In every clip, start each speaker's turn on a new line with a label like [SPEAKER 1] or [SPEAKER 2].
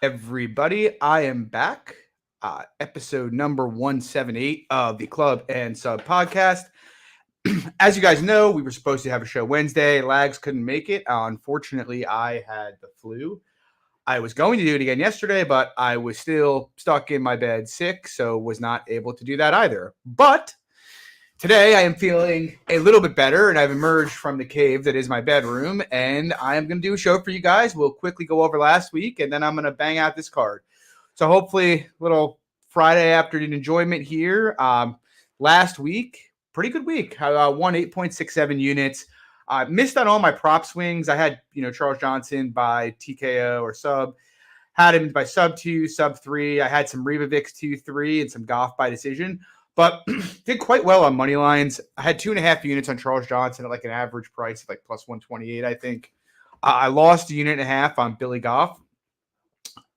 [SPEAKER 1] Everybody, I am back. Episode number 178 of the Club and Sub podcast. As you guys know, we were supposed to have a show Wednesday. Lags couldn't make it. Unfortunately, I had the flu. I was going to do it again yesterday, but I was still stuck in my bed sick, so was not able to do that either. But today I am feeling a little bit better, and I've emerged from the cave that is my bedroom, and I am going to do a show for you guys. We'll quickly go over last week, and then I'm going to bang out this card. So hopefully a little Friday afternoon enjoyment here. Last week, pretty good week. I won 8.67 units. Missed on all my prop swings. I had, Charles Johnson by TKO or sub. Had him by sub 2, sub 3. I had some Ribovics 2-3 and some Goff by decision. But did quite well on money lines. I had 2.5 units on Charles Johnson at like an average price of like plus 128, I think. I lost a unit and a half on Billy Goff.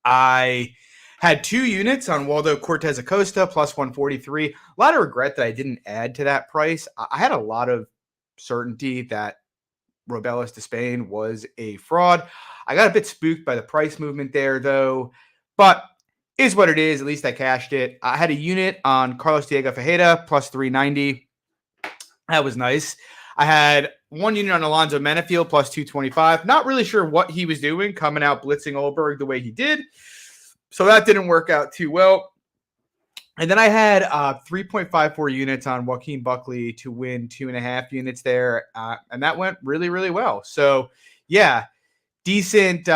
[SPEAKER 1] I had 2 units on Waldo Cortez Acosta plus 143. A lot of regret that I didn't add to that price. I had a lot of certainty that Robelis de Spain was a fraud. I got a bit spooked by the price movement there, though. But is what it is. At least I cashed it. I had a unit on Carlos Diego Fajeda plus 390. That was nice. I had 1 unit on Alonzo Menefield plus 225. Not really sure what he was doing, coming out blitzing Olberg the way he did. So that didn't work out too well. And then I had 3.54 units on Joaquin Buckley to win 2.5 units there. And that went really, really well. So, yeah, decent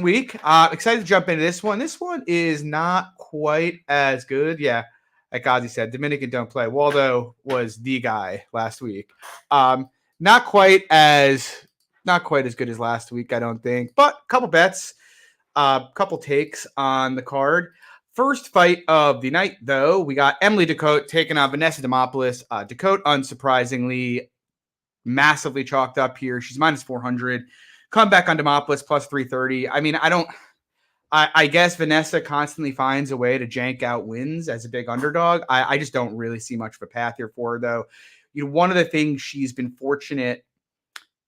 [SPEAKER 1] week. Excited to jump into this one. This one is not quite as good. Yeah, like Ozzy said, Dominican don't play. Waldo was the guy last week. Not quite as good as last week, I don't think. But a couple bets, couple takes on the card. First fight of the night, though, we got Emily Dacote taking on Vanessa Demopoulos. Dacote, unsurprisingly, massively chalked up here. She's minus 400. Come back on Demopoulos plus 330. I mean, I guess Vanessa constantly finds a way to jank out wins as a big underdog. I just don't really see much of a path here for her, though. One of the things she's been fortunate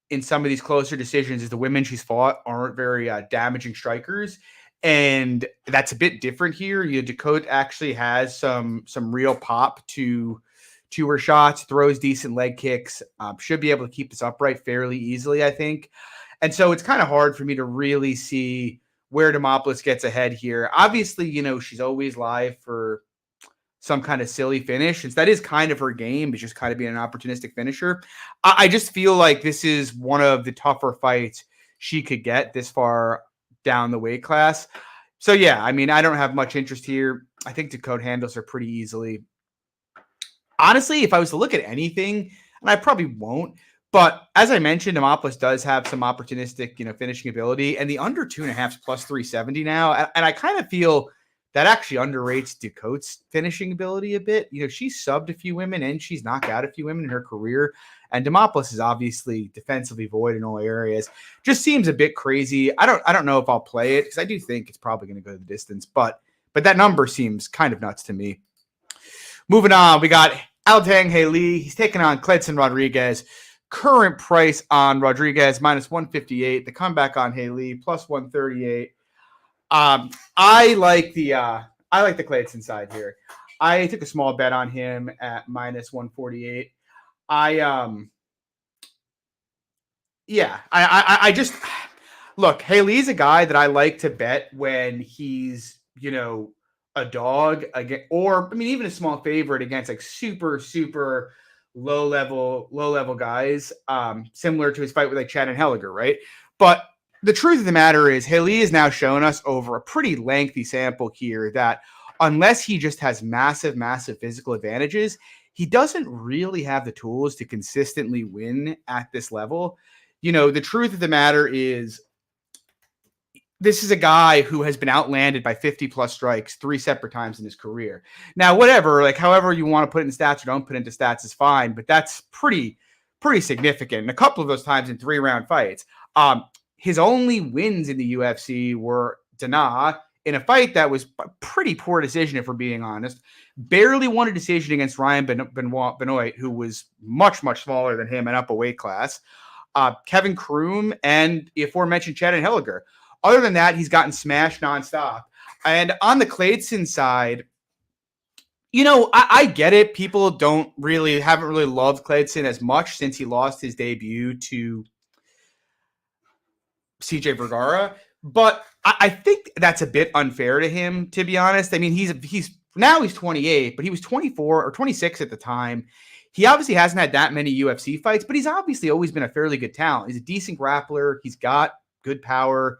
[SPEAKER 1] in some of these closer decisions is the women she's fought aren't very damaging strikers. And that's a bit different here. Dacote actually has some real pop to her shots, throws decent leg kicks, should be able to keep this upright fairly easily, I think. And so it's kind of hard for me to really see where Demopoulos gets ahead here. Obviously, she's always live for some kind of silly finish. Since that is kind of her game, it's just kind of being an opportunistic finisher. I just feel like this is one of the tougher fights she could get this far down the weight class. So, yeah, I mean, I don't have much interest here. I think Dacote handles her pretty easily. Honestly, if I was to look at anything, and I probably won't, but as I mentioned, Demopoulos does have some opportunistic, finishing ability, and the under 2.5 is plus 370 now. And I kind of feel that actually underrates Dacote's finishing ability a bit. She's subbed a few women and she's knocked out a few women in her career. And Demopoulos is obviously defensively void in all areas. Just seems a bit crazy. I don't know if I'll play it because I do think it's probably going to go the distance, but that number seems kind of nuts to me. Moving on, we got Altang Hale. He's taking on Cledson Rodriguez. Current price on Rodriguez minus 158. The comeback on Hale plus 138. I like the Cledson side here. I took a small bet on him at minus 148. I just look, Haley's a guy that I like to bet when he's, a dog again, or I mean, even a small favorite against like super, super low level guys, similar to his fight with like Chad and Helliger, right? But the truth of the matter is Haley has now shown us over a pretty lengthy sample here that unless he just has massive, massive physical advantages, he doesn't really have the tools to consistently win at this level. The truth of the matter is this is a guy who has been outlanded by 50 plus strikes 3 separate times in his career. Now, whatever, like however you want to put it in stats or don't put it into stats is fine, but that's pretty significant. And a couple of those times in 3-round fights. His only wins in the UFC were Dana in a fight that was a pretty poor decision, if we're being honest. Barely won a decision against Ryan Benoit, who was much, much smaller than him and up a weight class. Kevin Kroom and the aforementioned Chad and Helliger. Other than that, he's gotten smashed nonstop. And on the Claydson side, I get it. People haven't really loved Claydson as much since he lost his debut to CJ Vergara. But I think that's a bit unfair to him, to be honest. I mean, he's 28, but he was 24 or 26 at the time. He obviously hasn't had that many UFC fights, but he's obviously always been a fairly good talent. He's a decent grappler. He's got good power,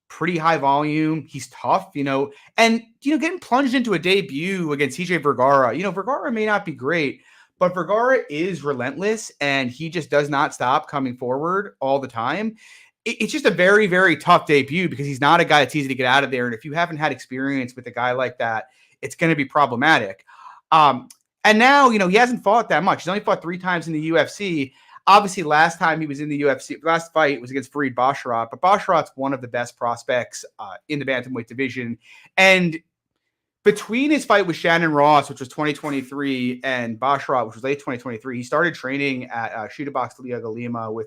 [SPEAKER 1] pretty high volume. He's tough, and, getting plunged into a debut against CJ Vergara, Vergara may not be great, but Vergara is relentless and he just does not stop coming forward all the time. It's just a very, very tough debut because he's not a guy that's easy to get out of there. And if you haven't had experience with a guy like that, it's going to be problematic. And now, he hasn't fought that much. He's only fought 3 times in the UFC. Obviously, last time he was in the UFC, last fight was against Farid Basharat, but Basharat's one of the best prospects in the bantamweight division. And between his fight with Shannon Ross, which was 2023, and Basharat, which was late 2023, he started training at Shooter Box Liga Lima with,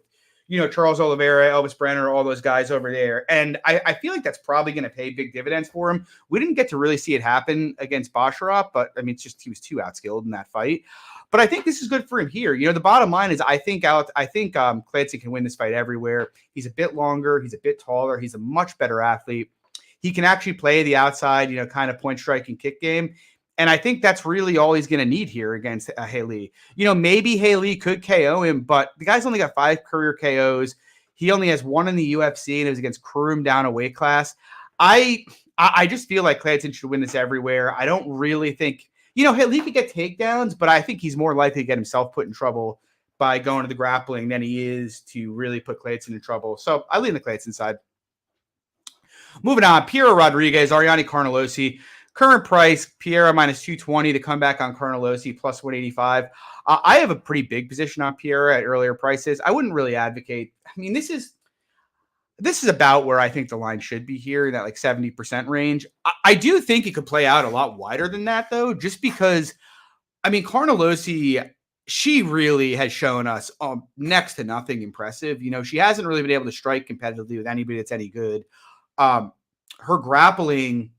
[SPEAKER 1] Charles Oliveira, Elvis Brenner, all those guys over there. And I feel like that's probably going to pay big dividends for him. We didn't get to really see it happen against Basharat, but I mean, it's just he was too outskilled in that fight. But I think this is good for him here. The bottom line is I think Claydson can win this fight everywhere. He's a bit longer. He's a bit taller. He's a much better athlete. He can actually play the outside, kind of point strike and kick game. And I think that's really all he's going to need here against Hale. Maybe Hale could KO him, but the guy's only got 5 career KOs. He only has 1 in the UFC, and it was against Kurum down a weight class. I just feel like Claydson should win this everywhere. I don't really think, Hale could get takedowns, but I think he's more likely to get himself put in trouble by going to the grappling than he is to really put Claydson in trouble. So I lean the Claydson side. Moving on, Piero Rodriguez, Ariane Carnelossi. Current price, Piera minus 220 to come back on Carnelossi plus 185. I have a pretty big position on Piera at earlier prices. I wouldn't really advocate. I mean, this is about where I think the line should be here, in that like 70% range. I do think it could play out a lot wider than that, though, just because, I mean, Carnelossi, she really has shown us next to nothing impressive. She hasn't really been able to strike competitively with anybody that's any good. Her grappling,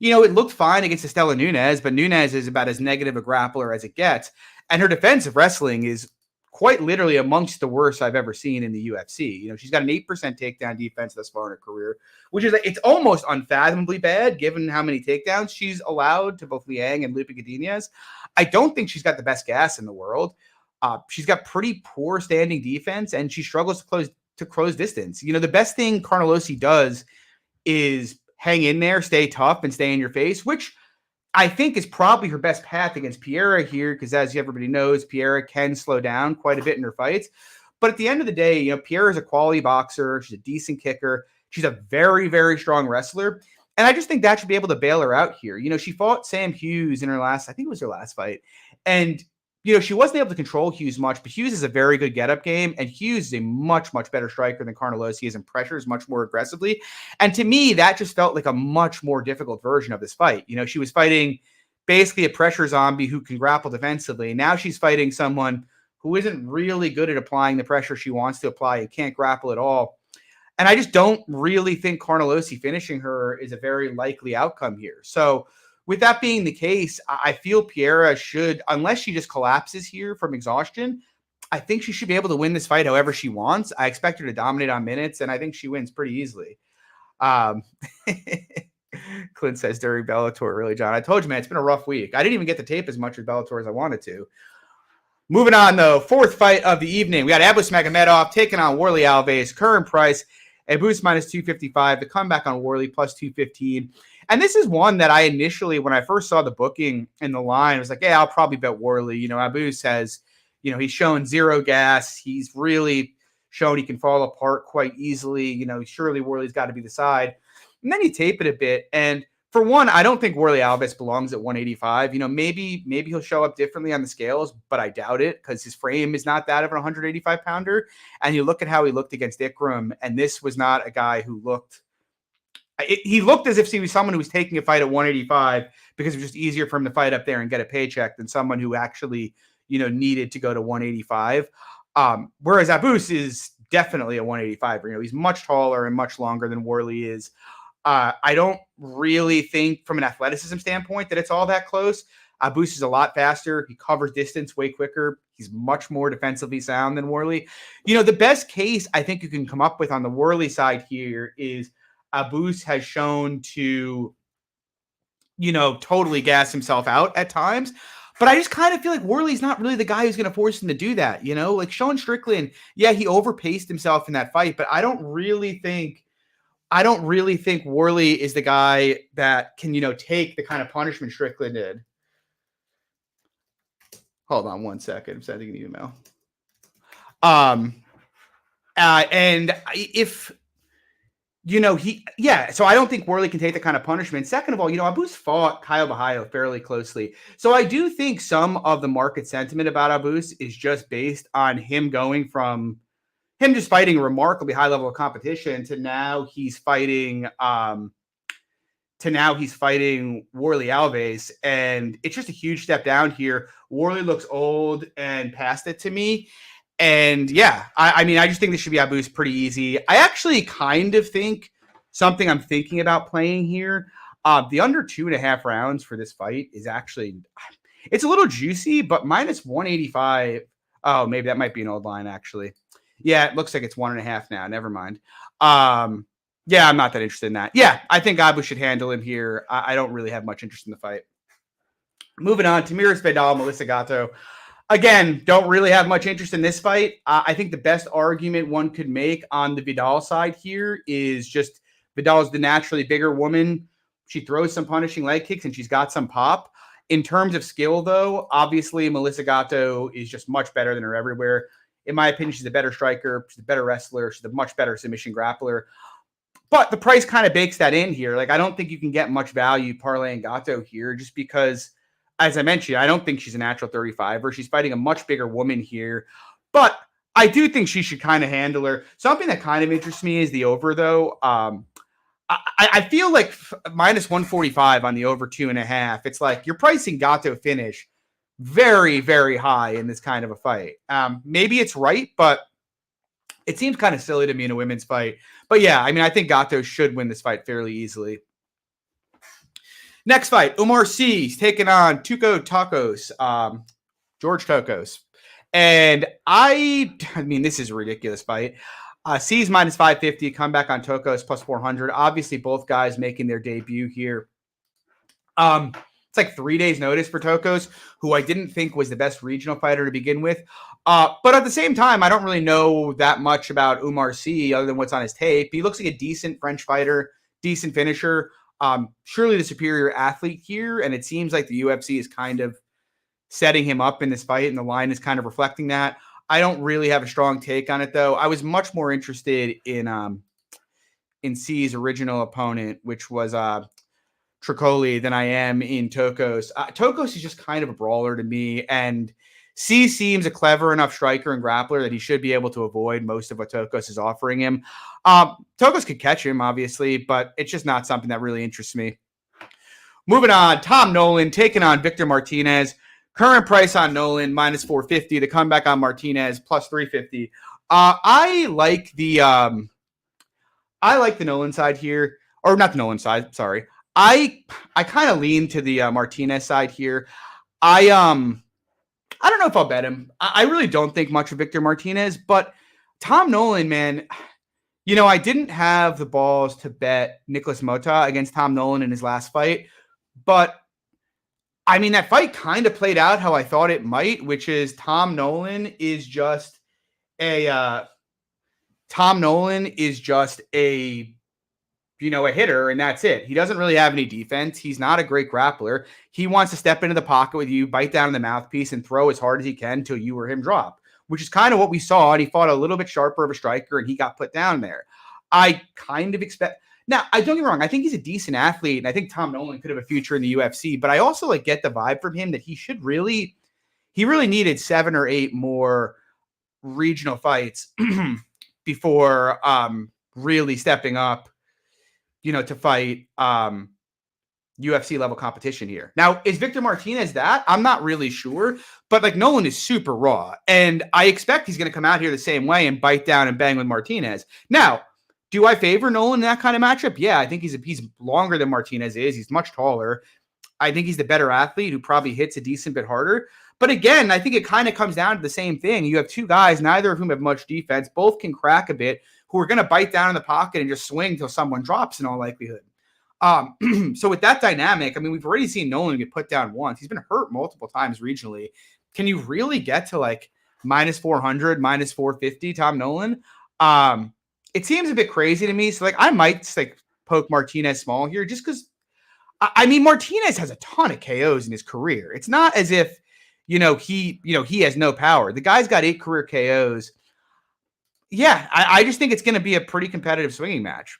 [SPEAKER 1] it looked fine against Estela Nunes, but Nunes is about as negative a grappler as it gets. And her defensive wrestling is quite literally amongst the worst I've ever seen in the UFC. She's got an 8% takedown defense thus far in her career, which is, it's almost unfathomably bad given how many takedowns she's allowed to both Liang and Lupe Godinez. I don't think she's got the best gas in the world. She's got pretty poor standing defense, and she struggles to close distance. The best thing Carnelossi does is hang in there, stay tough, and stay in your face, which I think is probably her best path against Piera here, because as everybody knows, Piera can slow down quite a bit in her fights. But at the end of the day, Piera is a quality boxer. She's a decent kicker. She's a very, very strong wrestler. And I just think that should be able to bail her out here. She fought Sam Hughes in her last, I think it was her last fight. And she wasn't able to control Hughes much, but Hughes is a very good get-up game, and Hughes is a much, much better striker than Carnelossi is and pressures much more aggressively. And to me, that just felt like a much more difficult version of this fight. She was fighting basically a pressure zombie who can grapple defensively. Now she's fighting someone who isn't really good at applying the pressure she wants to apply and can't grapple at all. And I just don't really think Carnelossi finishing her is a very likely outcome here. So with that being the case, I feel Piera should, unless she just collapses here from exhaustion, I think she should be able to win this fight however she wants. I expect her to dominate on minutes, and I think she wins pretty easily. Clint says during Bellator, really, John. I told you, man, it's been a rough week. I didn't even get to tape as much with Bellator as I wanted to. Moving on, though, 4th fight of the evening. We got Abus Magomedov taking on Warley Alves. Current price, Abus minus 255. The comeback on Warley plus 215. And this is one that I initially, when I first saw the booking in the line, I was like, yeah, I'll probably bet Warley. Abus has, he's shown zero gas. He's really shown he can fall apart quite easily. Surely Warley's got to be the side. And then you tape it a bit. And for one, I don't think Warley Alves belongs at 185. Maybe he'll show up differently on the scales, but I doubt it because his frame is not that of an 185-pounder. And you look at how he looked against Ikram, and this was not a guy who looked... He looked as if he was someone who was taking a fight at 185 because it was just easier for him to fight up there and get a paycheck than someone who actually, needed to go to 185. Whereas Abus is definitely a 185. You know, he's much taller and much longer than Worley is. I don't really think from an athleticism standpoint that it's all that close. Abus is a lot faster. He covers distance way quicker. He's much more defensively sound than Worley. You know, the best case I think you can come up with on the Worley side here is Abus has shown to, you know, totally gas himself out at times. But I just kind of feel like Worley's not really the guy who's going to force him to do that. You know, like Sean Strickland, yeah, he overpaced himself in that fight, but I don't really think Worley is the guy that can, you know, take the kind of punishment Strickland did. Hold on one second. I'm sending an email. And if, you know, so I don't think Worley can take the kind of punishment. Second of all, you know, Abus fought Caio Borralho fairly closely. So I do think some of the market sentiment about Abus is just based on him going from him just fighting a remarkably high level of competition to now he's fighting Worley Alves, and it's just a huge step down here. Worley looks old and past it to me. And yeah, I mean, I just think this should be Abus pretty easy. I actually kind of think something I'm thinking about playing here. The under 2.5 rounds for this fight is actually, it's a little juicy, but minus 185. Oh, maybe that might be an old line actually. Yeah, it looks like it's 1.5 now. Never mind. Yeah, I'm not that interested in that. Yeah, I think Abus should handle him here. I don't really have much interest in the fight. Moving on, Tamiris Bedal, Melissa Gatto. Again, don't really have much interest in this fight. I think the best argument one could make on the Vidal side here is just Vidal's the naturally bigger woman. She throws some punishing leg kicks and she's got some pop. In terms of skill, though, obviously Melissa Gatto is just much better than her everywhere. In my opinion, she's a better striker. She's a better wrestler. She's a much better submission grappler. But the price kind of bakes that in here. Like, I don't think you can get much value parlaying Gatto here just because, as I mentioned, I don't think she's a natural 35er. She's fighting a much bigger woman here. But I do think she should kind of handle her. Something that kind of interests me is the over, though. I feel like minus 145 on the over 2.5. It's like you're pricing Gatto finish very, very high in this kind of a fight. Maybe it's right, but it seems kind of silly to me in a women's fight. But yeah, I mean, I think Gatto should win this fight fairly easily. Next fight, Umar C's taking on Tokos, George Tokos. And I mean, this is a ridiculous fight. C's minus 550, comeback on Tokos plus 400. Obviously, both guys making their debut here. It's like 3 days notice for Tokos, who I didn't think was the best regional fighter to begin with. But at the same time, I don't really know that much about Umar C other than what's on his tape. He looks like a decent French fighter, decent finisher. Surely the superior athlete here, and it seems like the UFC is kind of setting him up in this fight, and the line is kind of reflecting that. I don't really have a strong take on it, though. I was much more interested in C's original opponent, which was Tricoli, than I am in Tokos. Tokos is just kind of a brawler to me, and C seems a clever enough striker and grappler that he should be able to avoid most of what Tokos is offering him. Tokos could catch him, obviously, but it's just not something that really interests me. Moving on, Tom Nolan taking on Victor Martinez. Current price on Nolan, minus 450. The comeback on Martinez, plus 350. I like the Nolan side here. Or not the Nolan side, sorry. I kind of lean to the Martinez side here. I don't know if I'll bet him. I really don't think much of Victor Martinez, but Tom Nolan, man, you know, I didn't have the balls to bet Nicholas Mota against Tom Nolan in his last fight, but I mean, that fight kind of played out how I thought it might, which is Tom Nolan is just a hitter, and that's it. He doesn't really have any defense. He's not a great grappler. He wants to step into the pocket with you, bite down in the mouthpiece, and throw as hard as he can until you or him drop, which is kind of what we saw. And he fought a little bit sharper of a striker, and he got put down there. I kind of expect... Now, I don't get me wrong. I think he's a decent athlete, and I think Tom Nolan could have a future in the UFC. But I also get the vibe from him that he really needed 7 or 8 more regional fights before really stepping up, to fight UFC level competition here. Now, is Victor Martinez that? I'm not really sure, but like Nolan is super raw, and I expect he's going to come out here the same way and bite down and bang with Martinez. Now, do I favor Nolan in that kind of matchup? Yeah, I think he's longer than Martinez is. He's much taller. I think he's the better athlete who probably hits a decent bit harder. But again, I think it kind of comes down to the same thing. You have two guys, neither of whom have much defense. Both can crack a bit, who are going to bite down in the pocket and just swing till someone drops in all likelihood. So with that dynamic, I mean, we've already seen Nolan get put down once. He's been hurt multiple times regionally. Can you really get to like minus 400, minus 450, Tom Nolan? It seems a bit crazy to me. So like I might like poke Martinez small here just because, I mean, Martinez has a ton of KOs in his career. It's not as if, he has no power. The guy's got 8 career KOs. Yeah, I just think it's going to be a pretty competitive swinging match.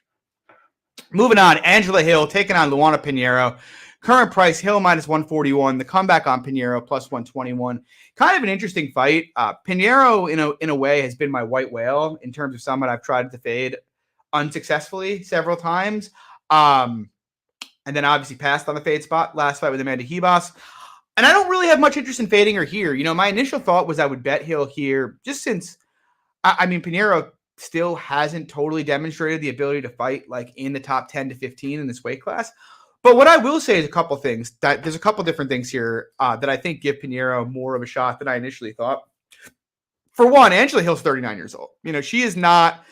[SPEAKER 1] Moving on, Angela Hale taking on Luana Pinheiro. Current price, Hale minus 141. The comeback on Pinheiro plus 121. Kind of an interesting fight. Pinheiro, in a way, has been my white whale in terms of someone I've tried to fade unsuccessfully several times. And then obviously passed on the fade spot last fight with Amanda Ribas. And I don't really have much interest in fading her here. My initial thought was I would bet Hale here just since, Pinheiro still hasn't totally demonstrated the ability to fight like in the top 10 to 15 in this weight class. But what I will say is a couple things. There's a couple different things here that I think give Pinheiro more of a shot than I initially thought. For one, Angela Hill's 39 years old. She is not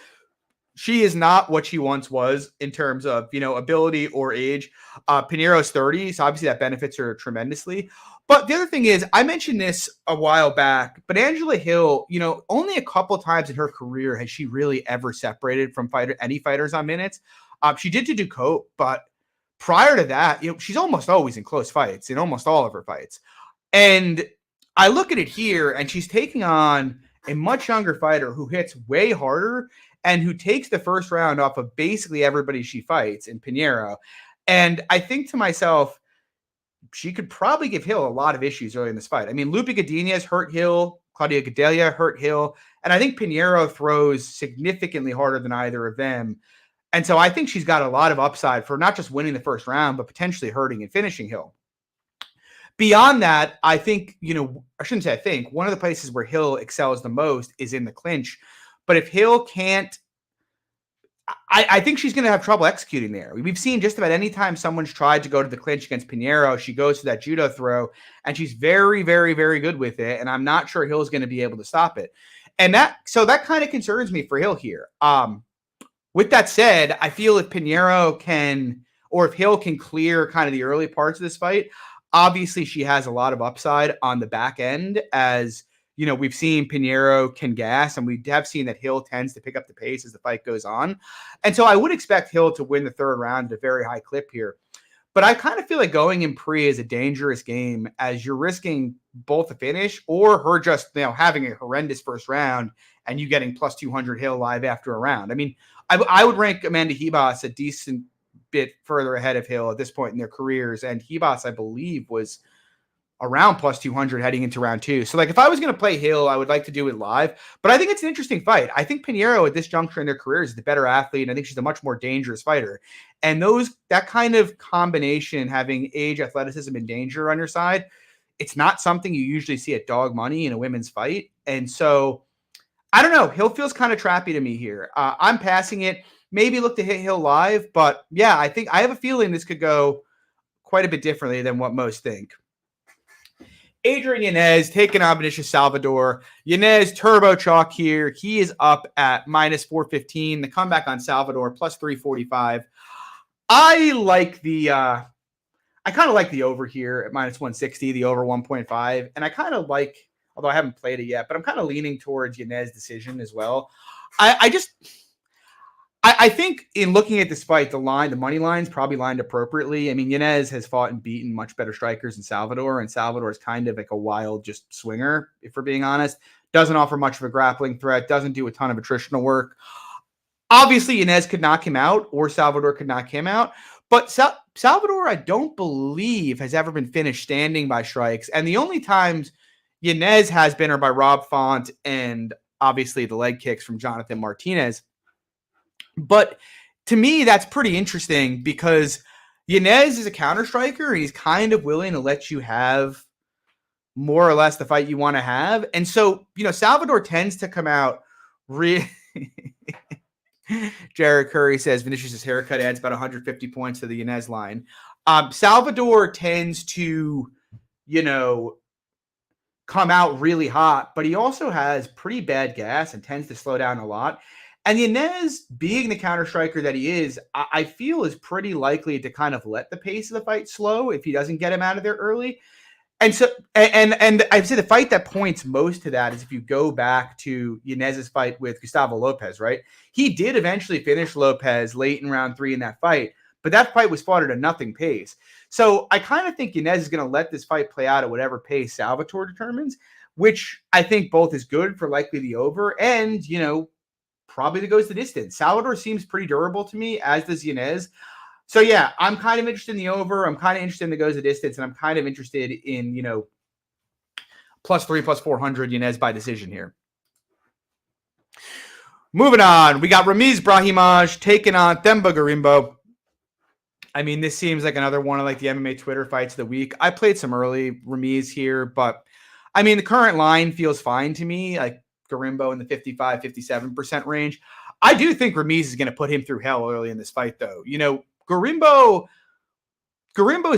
[SPEAKER 1] what she once was in terms of, ability or age. Pinheiro's 30, so obviously that benefits her tremendously. But the other thing is, I mentioned this a while back, but Angela Hale, only a couple times in her career has she really ever separated from any fighters on minutes. She did to Dacote, but prior to that, she's almost always in close fights in almost all of her fights. And I look at it here, and she's taking on a much younger fighter who hits way harder and who takes the first round off of basically everybody she fights in Pinheiro. And I think to myself, she could probably give Hill a lot of issues early in this fight. I mean, Lupe Godinez hurt Hill, Claudia Gadelha hurt Hill, and I think Pinheiro throws significantly harder than either of them. And so I think she's got a lot of upside for not just winning the first round, but potentially hurting and finishing Hill. Beyond that, I think, I shouldn't say I think, one of the places where Hill excels the most is in the clinch. But if Hill can't, I think she's going to have trouble executing there. We've seen just about any time someone's tried to go to the clinch against Pinheiro, she goes to that judo throw, and she's very, very, very good with it. And I'm not sure Hill's going to be able to stop it. And that kind of concerns me for Hill here. With that said, I feel if Pinheiro can, or if Hill can clear kind of the early parts of this fight, obviously she has a lot of upside on the back end as, we've seen Pinheiro can gas, and we have seen that Hill tends to pick up the pace as the fight goes on. And so I would expect Hill to win the third round at a very high clip here. But I kind of feel like going in pre is a dangerous game as you're risking both a finish or her just, having a horrendous first round and you getting plus 200 Hill live after a round. I mean, I would rank Amanda Ribas a decent bit further ahead of Hill at this point in their careers. And Ribas, I believe, was around plus 200 heading into round 2. So like if I was going to play Hill, I would like to do it live, but I think it's an interesting fight. I think Pinheiro at this juncture in their careers is the better athlete. And I think she's a much more dangerous fighter. And that kind of combination, having age, athleticism, and danger on your side, it's not something you usually see at dog money in a women's fight. And so I don't know. Hill feels kind of trappy to me here. I'm passing it, maybe look to hit Hill live, but yeah, I have a feeling this could go quite a bit differently than what most think. Adrian Yanez taking on Benicio Salvador. Yanez turbo chalk here. He is up at minus 415. The comeback on Salvador plus 345. I kind of like the over here at minus 160, the over 1.5. And I kind of like, although I haven't played it yet, but I'm kind of leaning towards Yanez decision as well. I think in looking at this fight, the money line's probably lined appropriately. I mean, Yanez has fought and beaten much better strikers than Salvador, and Salvador is kind of like a wild just swinger, if we're being honest. Doesn't offer much of a grappling threat, doesn't do a ton of attritional work. Obviously, Yanez could knock him out, or Salvador could knock him out, but Salvador, I don't believe, has ever been finished standing by strikes, and the only times Yanez has been are by Rob Font and obviously the leg kicks from Jonathan Martinez. But to me, that's pretty interesting because Yanez is a counter striker, and he's kind of willing to let you have more or less the fight you want to have. And so, Salvador tends to come out Jared Curry says Vinicius' haircut adds about 150 points to the Yanez line. Salvador tends to, come out really hot, but he also has pretty bad gas and tends to slow down a lot. And Yanez, being the counter striker that he is, I feel is pretty likely to kind of let the pace of the fight slow if he doesn't get him out of there early. And so, and I'd say the fight that points most to that is if you go back to Yanez's fight with Gustavo Lopez, right? He did eventually finish Lopez late in round 3 in that fight, but that fight was fought at a nothing pace. So I kind of think Yanez is going to let this fight play out at whatever pace Salvador determines, which I think both is good for likely the over and, probably that goes the distance. Salvador seems pretty durable to me, as does Yanez. So, yeah, I'm kind of interested in the over. I'm kind of interested in the goes the distance, and I'm kind of interested in, +3, +400 Yanez by decision here. Moving on, we got Ramiz Ibrahimaj taking on Themba Gorimbo. I mean, this seems like another one of like the MMA Twitter fights of the week. I played some early Ramiz here, but I mean, the current line feels fine to me. Like Gorimbo in the 55, 57% range. I do think Ramiz is going to put him through hell early in this fight, though. Gorimbo's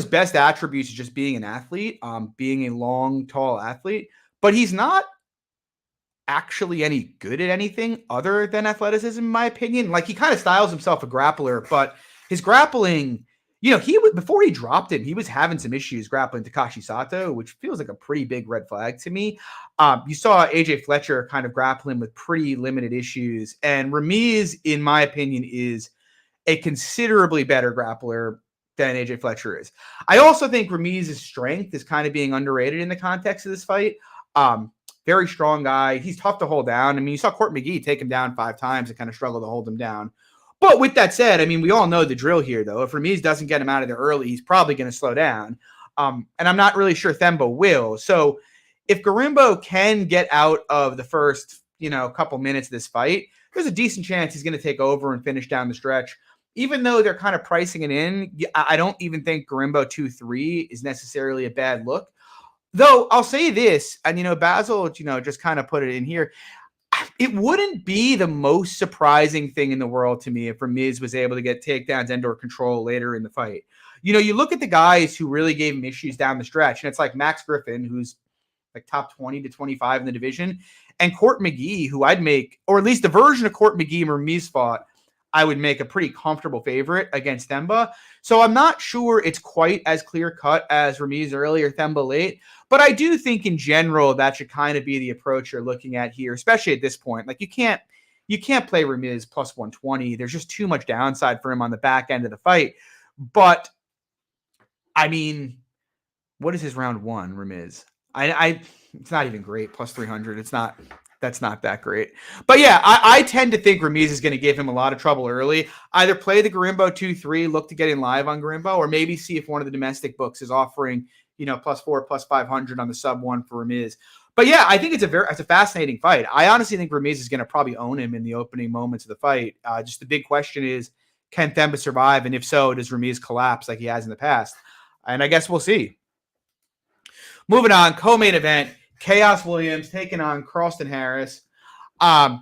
[SPEAKER 1] best attributes is just being an athlete, being a long, tall athlete, but he's not actually any good at anything other than athleticism, in my opinion. Like, he kind of styles himself a grappler, but his grappling, before he dropped him, he was having some issues grappling Takashi Sato, which feels like a pretty big red flag to me. You saw AJ Fletcher kind of grappling with pretty limited issues, and Ramiz, in my opinion, is a considerably better grappler than AJ Fletcher is. I also think Ramiz's strength is kind of being underrated in the context of this fight. Very strong guy. He's tough to hold down. I mean, you saw Court McGee take him down 5 times and kind of struggle to hold him down. But with that said, I mean, we all know the drill here, though. If Ramiz doesn't get him out of there early, he's probably going to slow down. And I'm not really sure Themba will. So if Gorimbo can get out of the first, couple minutes of this fight, there's a decent chance he's going to take over and finish down the stretch. Even though they're kind of pricing it in, I don't even think Gorimbo 2-3 is necessarily a bad look. Though I'll say this, and Basil, just kind of put it in here. It wouldn't be the most surprising thing in the world to me if Ramiz was able to get takedowns and/or control later in the fight. You look at the guys who really gave him issues down the stretch, and it's like Max Griffin, who's like top 20 to 25 in the division, and Court McGee, who I'd make, or at least the version of Court McGee Ramiz fought, I would make a pretty comfortable favorite against Themba. So I'm not sure it's quite as clear-cut as Ramiz early or Themba late, but I do think in general that should kind of be the approach you're looking at here, especially at this point. Like, you can't play Ramiz +120. There's just too much downside for him on the back end of the fight. But, I mean, what is his round 1, Ramiz? It's not even great, +300. That's not that great. But yeah, I tend to think Ramiz is going to give him a lot of trouble early. Either play the Gorimbo 2-3, look to get in live on Gorimbo, or maybe see if one of the domestic books is offering, +4, +500 on the sub 1 for Ramiz. But yeah, I think it's a fascinating fight. I honestly think Ramiz is going to probably own him in the opening moments of the fight. Just the big question is, can Themba survive? And if so, does Ramiz collapse like he has in the past? And I guess we'll see. Moving on, co-main event. Khaos Williams taking on Carlston Harris. I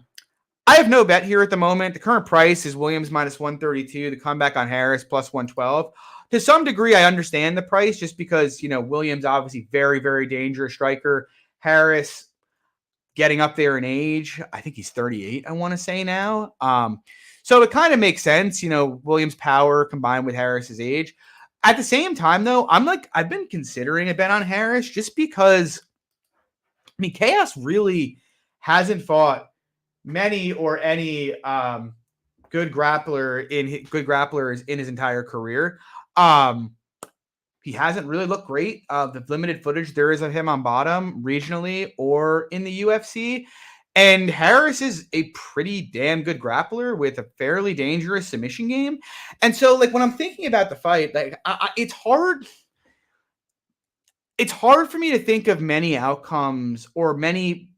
[SPEAKER 1] have no bet here at the moment. The current price is Williams -132. The comeback on Harris +112. To some degree, I understand the price just because, Williams obviously very, very dangerous striker. Harris getting up there in age. I think he's 38, I want to say now. So it kind of makes sense, Williams' power combined with Harris's age. At the same time, though, I've been considering a bet on Harris just because Khaos really hasn't fought many or any good grapplers in his entire career. He hasn't really looked great. The limited footage there is of him on bottom regionally or in the UFC. And Harris is a pretty damn good grappler with a fairly dangerous submission game. And so, like, when I'm thinking about the fight, like, it's hard. It's hard for me to think of many outcomes or many.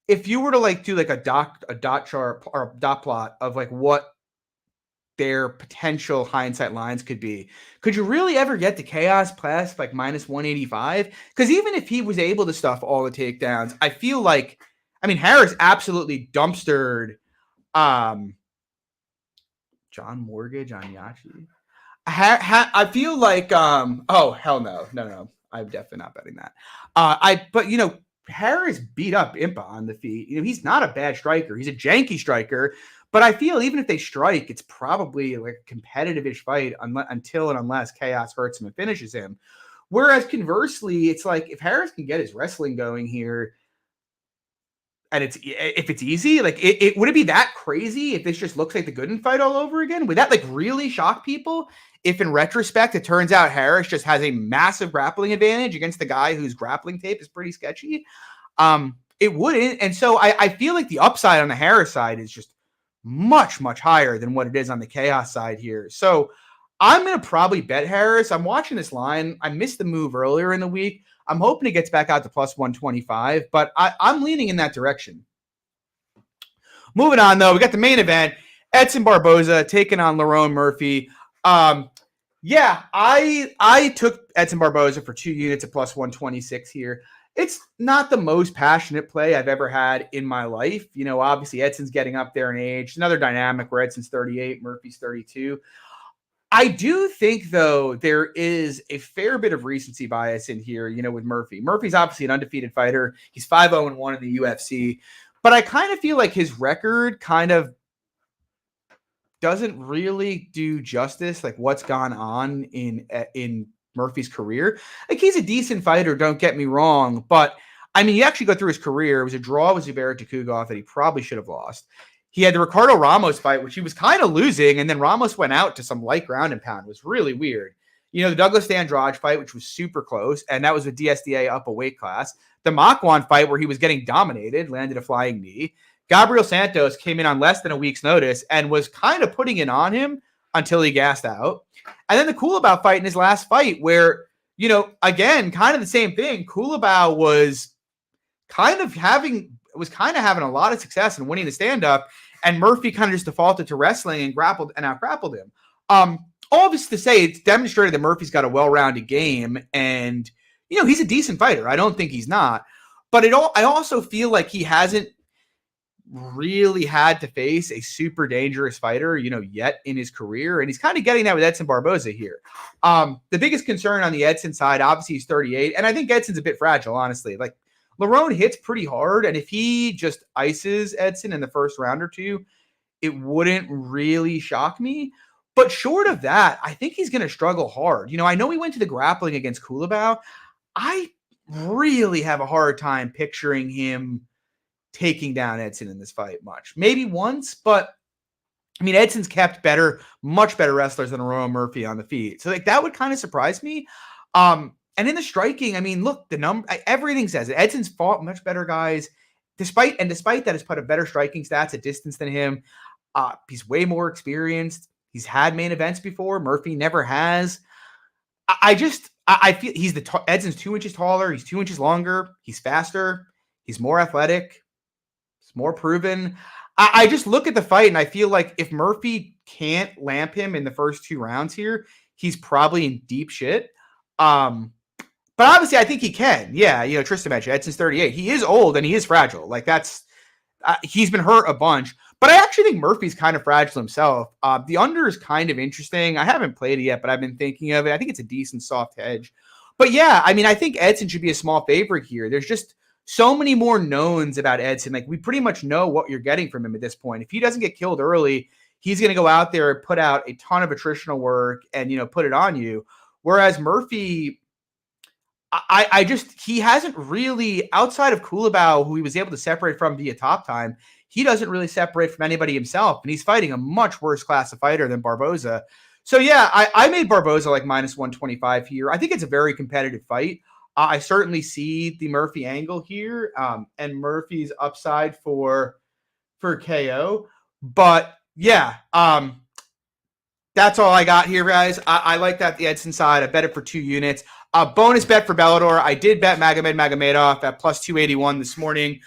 [SPEAKER 1] If you were to do a dot chart or a dot plot of like what their potential hindsight lines could be. Could you really ever get to Khaos plus like minus 185? Because even if he was able to stuff all the takedowns, I feel like, I mean, Harris absolutely dumpstered John Mortgage on Yachi. I feel like, oh, hell no. I'm definitely not betting that. But Harris beat up Impa on the feet. He's not a bad striker. He's a janky striker. But I feel even if they strike, it's probably like a competitive-ish fight until and unless Khaos hurts him and finishes him. Whereas conversely, it's like if Harris can get his wrestling going here, and if it's easy, like it would it be that crazy if this just looks like the Gooden fight all over again? Would that like really shock people? If in retrospect it turns out Harris just has a massive grappling advantage against the guy whose grappling tape is pretty sketchy, it wouldn't. And so I feel like the upside on the Harris side is just much, much higher than what it is on the Khaos side here. So I'm going to probably bet Harris. I'm watching this line. I missed the move earlier in the week. I'm hoping it gets back out to plus 125, but I'm leaning in that direction. Moving on, though, we got the main event. Edson Barboza taking on Lerone Murphy. Yeah, I took Edson Barboza for 2 units at plus 126 here. It's not the most passionate play I've ever had in my life. Obviously Edson's getting up there in age. Another dynamic where Edson's 38, Murphy's 32. I do think, though, there is a fair bit of recency bias in here, with Murphy. Murphy's obviously an undefeated fighter. He's 5-0-1 in the UFC. But I kind of feel like his record kind of doesn't really do justice, like what's gone on in Murphy's career. Like, he's a decent fighter, don't get me wrong, but I mean, you actually go through his career. It was a draw with Zubair Tukhugov that he probably should have lost. He had the Ricardo Ramos fight, which he was kind of losing, and then Ramos went out to some light ground and pound. It was really weird. The Douglas Andrade fight, which was super close, and that was with DSDA up a weight class. The Makwan fight, where he was getting dominated, landed a flying knee. Gabriel Santos came in on less than a week's notice and was kind of putting it on him until he gassed out. And then the Kulabau fight in his last fight where, again, kind of the same thing. Kulabau was kind of having a lot of success in winning the stand-up, and Murphy kind of just defaulted to wrestling and out-grappled him. All this to say, it's demonstrated that Murphy's got a well-rounded game, and, he's a decent fighter. I don't think he's not. But I also feel like he hasn't really had to face a super dangerous fighter, yet in his career. And he's kind of getting that with Edson Barboza here. The biggest concern on the Edson side, obviously he's 38. And I think Edson's a bit fragile, honestly. Like, Lerone hits pretty hard. And if he just ices Edson in the first round or two, it wouldn't really shock me. But short of that, I think he's going to struggle hard. I know he went to the grappling against Kulabau. I really have a hard time picturing him taking down Edson in this fight much. Maybe once, but I mean, Edson's kept much better wrestlers than Lerone Murphy on the feet. So like that would kind of surprise me. And in the striking, I mean, look, everything says it. Edson's fought much better guys, despite that has put a better striking stats at distance than him. He's way more experienced. He's had main events before. Murphy never has. I feel Edson's 2 inches taller. He's 2 inches longer. He's faster. He's more athletic. More proven. I just look at the fight and I feel like if Murphy can't lamp him in the first 2 rounds here, he's probably in deep shit. But obviously I think he can. Yeah, Tristan mentioned Edson's 38. He is old and he is fragile. Like he's been hurt a bunch. But I actually think Murphy's kind of fragile himself. The under is kind of interesting. I haven't played it yet, but I've been thinking of it. I think it's a decent soft hedge. But yeah, I mean, I think Edson should be a small favorite here. There's just so many more knowns about Edson. Like, we pretty much know what you're getting from him at this point. If he doesn't get killed early, he's going to go out there and put out a ton of attritional work and, put it on you. Whereas Murphy, he hasn't really, outside of Kulabau, who he was able to separate from via top time, he doesn't really separate from anybody himself. And he's fighting a much worse class of fighter than Barboza. So yeah, I made Barboza like minus 125 here. I think it's a very competitive fight. I certainly see the Murphy angle here and Murphy's upside for KO. But yeah, that's all I got here, guys. I like that the Edson side. I bet it for 2 units. Bonus bet for Bellator. I did bet Magomedov at plus 281 this morning.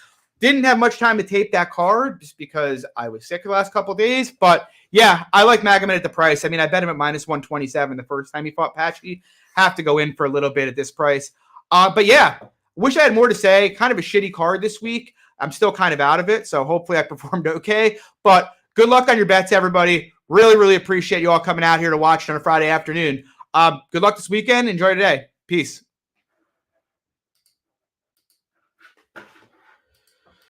[SPEAKER 1] Didn't have much time to tape that card just because I was sick the last couple of days. But Yeah, I like Magomed at the price. I mean, I bet him at minus 127 the first time he fought Patchy. Have to go in for a little bit at this price. But yeah, wish I had more to say. Kind of a shitty card this week. I'm still kind of out of it, so hopefully I performed okay. But good luck on your bets, everybody. Really, really appreciate you all coming out here to watch on a Friday afternoon. Good luck this weekend. Enjoy today. Peace.